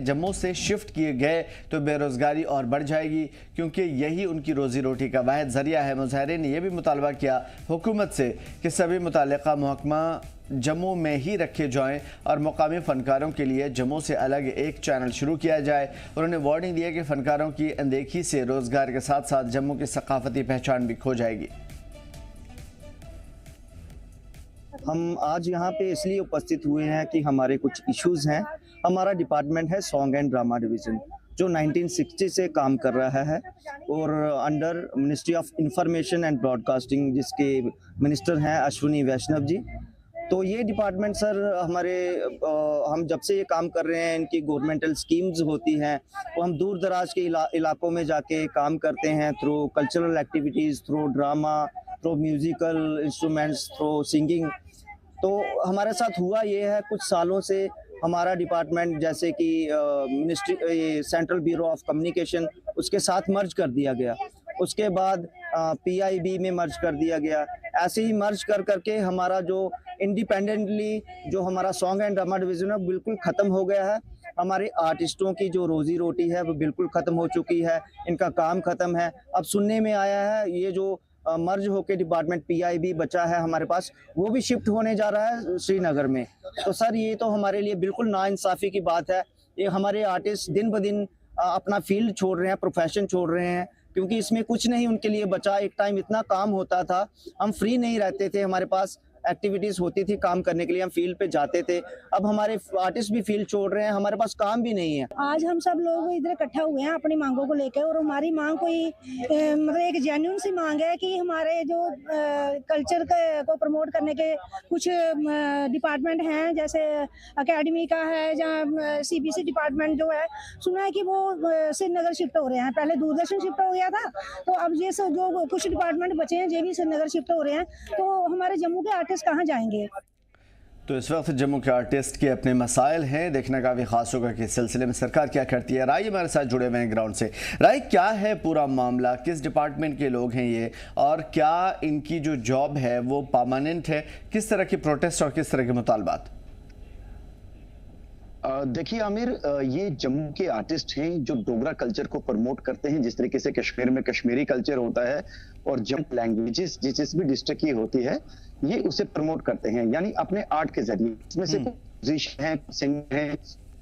जम्मू से शिफ्ट किए गए तो बेरोजगारी और बढ़ जाएगी, क्योंकि यही उनकी रोजी रोटी का वाहिद जरिया है। मुजाहिरीन ने यह भी मुतालबा किया हुकूमत से कि सभी मुतल्लिका महकमा जम्मू में ही रखे जाएं और मकामी फ़नकारों के लिए जम्मू से अलग एक चैनल शुरू किया जाए। उन्होंने वार्निंग दी है कि फ़नकारों की अनदेखी से रोज़गार के साथ साथ जम्मू की सकाफती पहचान भी खो जाएगी। हम आज यहाँ पे इसलिए उपस्थित हुए हैं कि हमारे कुछ इश्यूज हैं। हमारा डिपार्टमेंट है सॉन्ग एंड ड्रामा डिवीज़न, जो 1960 से काम कर रहा है और under ministry of information and broadcasting, जिसके मिनिस्टर हैं अश्विनी वैष्णव जी। तो ये डिपार्टमेंट सर हम जब से ये काम कर रहे हैं, इनकी गवर्नमेंटल स्कीम्स होती हैं तो हम दूर दराज के इलाकों में जाके काम करते हैं through cultural activities, through drama, through musical instruments, through singing. तो हमारे साथ हुआ ये है, कुछ सालों से हमारा डिपार्टमेंट जैसे कि ministry central bureau of communication उसके साथ मर्ज कर दिया गया, उसके बाद PIB में मर्ज कर दिया गया। ऐसे ही मर्ज कर करके हमारा जो इंडिपेंडेंटली जो हमारा सॉन्ग एंड ड्रामा डिवीज़न है बिल्कुल ख़त्म हो गया है। हमारे आर्टिस्टों की जो रोजी रोटी है वो बिल्कुल ख़त्म हो चुकी है, इनका काम ख़त्म है। अब सुनने में आया है ये जो मर्ज होके डिपार्टमेंट PIB बचा है हमारे पास, वो भी शिफ्ट होने जा रहा है श्रीनगर में। तो सर ये तो हमारे लिए बिल्कुल नाइंसाफ़ी की बात है। ये हमारे आर्टिस्ट दिन ब दिन अपना फील्ड छोड़ रहे हैं, प्रोफेशन छोड़ रहे हैं, क्योंकि इसमें कुछ नहीं उनके लिए बचा। एक टाइम इतना काम होता था, हम फ्री नहीं रहते थे, हमारे पास एक्टिविटीज़ होती थी काम करने के लिए, हम फील्ड पे जाते थे। अब हमारे आर्टिस्ट भी फील्ड छोड़ रहे हैं, हमारे पास काम भी नहीं है। आज हम सब लोग इधर इकट्ठा हुए हैं अपनी मांगों को लेकर, और हमारी मांग कोई मतलब एक जेन्युइन सी मांग है कि हमारे जो कल्चर को प्रमोट करने के कुछ डिपार्टमेंट हैं, जैसे एकेडमी का है या CBC डिपार्टमेंट जो है, सुना है कि वो श्रीनगर शिफ्ट हो रहे हैं। पहले दूरदर्शन शिफ्ट हो गया था, तो अब ये सब जो कुछ डिपार्टमेंट बचे हैं ये भी श्रीनगर शिफ्ट हो रहे हैं। तो हमारे जम्मू के आर्टिस्ट कहाँ जाएंगे? तो इस वक्त जम्मू के आर्टिस्ट के अपने मसाइल हैं, देखना काफ़ी खास होगा कि इस सिलसिले में सरकार क्या करती है। राय हमारे साथ जुड़े हुए हैं ग्राउंड से। राय, क्या है पूरा मामला, किस डिपार्टमेंट के लोग हैं ये, और क्या इनकी जो जॉब है वो परमानेंट है? किस तरह की प्रोटेस्ट और किस तरह के मुतालबात? देखिए आमिर, ये जम्मू के आर्टिस्ट हैं जो डोगरा कल्चर को प्रमोट करते हैं। जिस तरीके से कश्मीर में कश्मीरी कल्चर होता है और जम्मू लैंग्वेजेस जिस भी डिस्ट्रिक्ट की होती है, ये उसे प्रमोट करते हैं, यानी अपने आर्ट के जरिए। इसमें से कुछ म्यूजिशियन हैं, सिंगर हैं,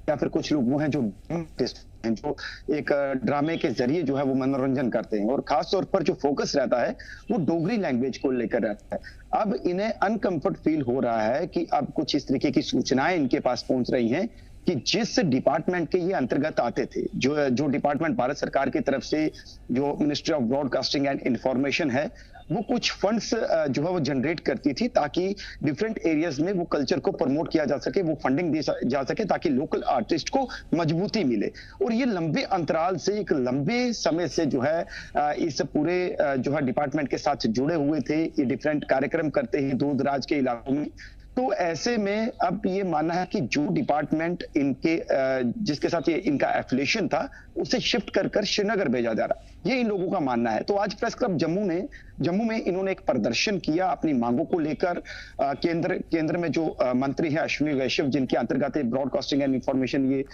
या फिर कुछ लोग वो हैं जो हैं जो एक ड्रामे के जरिए जो है वो मनोरंजन करते हैं, और खास तौर पर जो फोकस रहता है वो डोगरी लैंग्वेज को लेकर रहता है। अब इन्हें अनकंफर्ट फील हो रहा है कि अब कुछ इस तरीके की सूचनाएं इनके पास पहुंच रही हैं कि जिस डिपार्टमेंट के ये अंतर्गत आते थे, जो डिपार्टमेंट भारत सरकार की तरफ से जो ministry of broadcasting and information है, वो कुछ फंड्स जो है वो जनरेट करती थी ताकि डिफरेंट एरियाज में वो कल्चर को प्रमोट किया जा सके, वो फंडिंग दी जा सके ताकि लोकल आर्टिस्ट को मजबूती मिले। और ये लंबे अंतराल से, एक लंबे समय से जो है इस पूरे जो है डिपार्टमेंट के साथ जुड़े हुए थे, ये डिफरेंट कार्यक्रम करते हैं दूर दराज के इलाकों में। तो ऐसे में अब ये मानना है कि जो डिपार्टमेंट इनके जिसके साथ ये इनका एफिलिएशन था उसे शिफ्ट कर कर श्रीनगर भेजा जा रहा है, ये इन लोगों का मानना है। तो आज प्रेस क्लब जम्मू में इन्होंने एक प्रदर्शन किया अपनी मांगों को लेकर। केंद्र में जो मंत्री है अश्विनी वैष्णव, जिनके अंतर्गत ब्रॉडकास्टिंग एंड इंफॉर्मेशन ये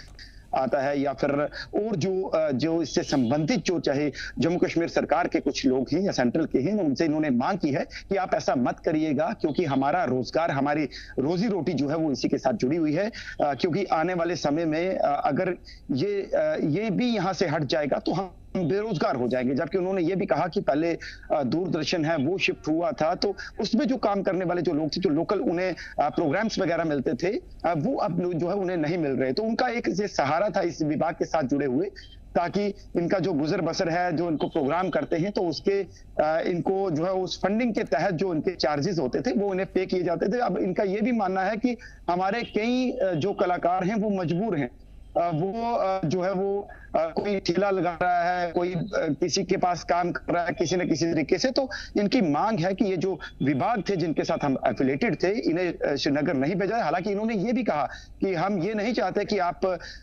आता है, या फिर और जो इससे संबंधित जो चाहे जम्मू कश्मीर सरकार के कुछ लोग हैं या सेंट्रल के हैं, उनसे इन्होंने मांग की है कि आप ऐसा मत करिएगा, क्योंकि हमारा रोजगार, हमारी रोजी रोटी जो है वो इसी के साथ जुड़ी हुई है। क्योंकि आने वाले समय में अगर ये भी यहाँ से हट जाएगा तो हम बेरोजगार हो जाएंगे। जबकि उन्होंने ये भी कहा कि पहले दूरदर्शन है वो शिफ्ट हुआ था, तो उसमें जो काम करने वाले जो लोग थे, जो लोकल उन्हें प्रोग्राम्स वगैरह मिलते थे, वो अब जो है उन्हें नहीं मिल रहे। तो उनका एक ये सहारा था इस विभाग के साथ जुड़े हुए, ताकि इनका जो गुजर बसर है, जो इनको प्रोग्राम करते हैं, तो उसके इनको जो है उस फंडिंग के तहत जो इनके चार्जेस होते थे वो इन्हें पे किए जाते थे। अब इनका ये भी मानना है कि हमारे कई जो कलाकार हैं वो मजबूर हैं, वो जो है वो कोई ठेला लगा रहा है, कोई किसी के पास काम कर रहा है किसी न किसी तरीके से। तो इनकी मांग है कि ये जो विभाग थे जिनके साथ हम एफिलेटेड थे, इन्हें श्रीनगर नहीं भेजा जाए। हालांकि इन्होंने ये भी कहा कि हम ये नहीं चाहते कि आप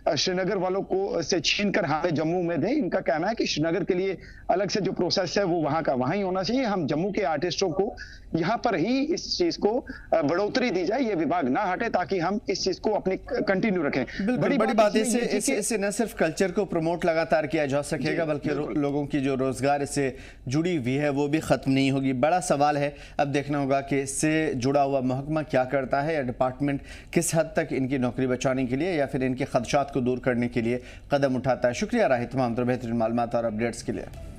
श्रीनगर वालों को से छीन कर हमें जम्मू में दें। इनका कहना है कि श्रीनगर के लिए अलग से जो प्रोसेस है वो वहां का वहां ही होना चाहिए। हम जम्मू के आर्टिस्टों को यहाँ पर ही इस चीज को बढ़ोतरी दी जाए, ये विभाग ना हटे, ताकि हम इस चीज को अपनी कंटिन्यू रखें। बड़ी बात बट में ये थी कि इससे न सिर्फ कल्चर को प्रमोट लगातार किया जा सकेगा बल्कि लोगों की जो रोजगार इससे जुड़ी हुई है वो भी खत्म नहीं होगी। बड़ा सवाल है, अब देखना होगा कि इससे जुड़ा हुआ महकमा क्या करता है या डिपार्टमेंट किस हद तक इनकी नौकरी बचाने के लिए या फिर इनके खदशात को दूर करने के लिए कदम उठाता है। शुक्रिया राही तमाम बेहतरीन मालूमात और अपडेट्स के लिए।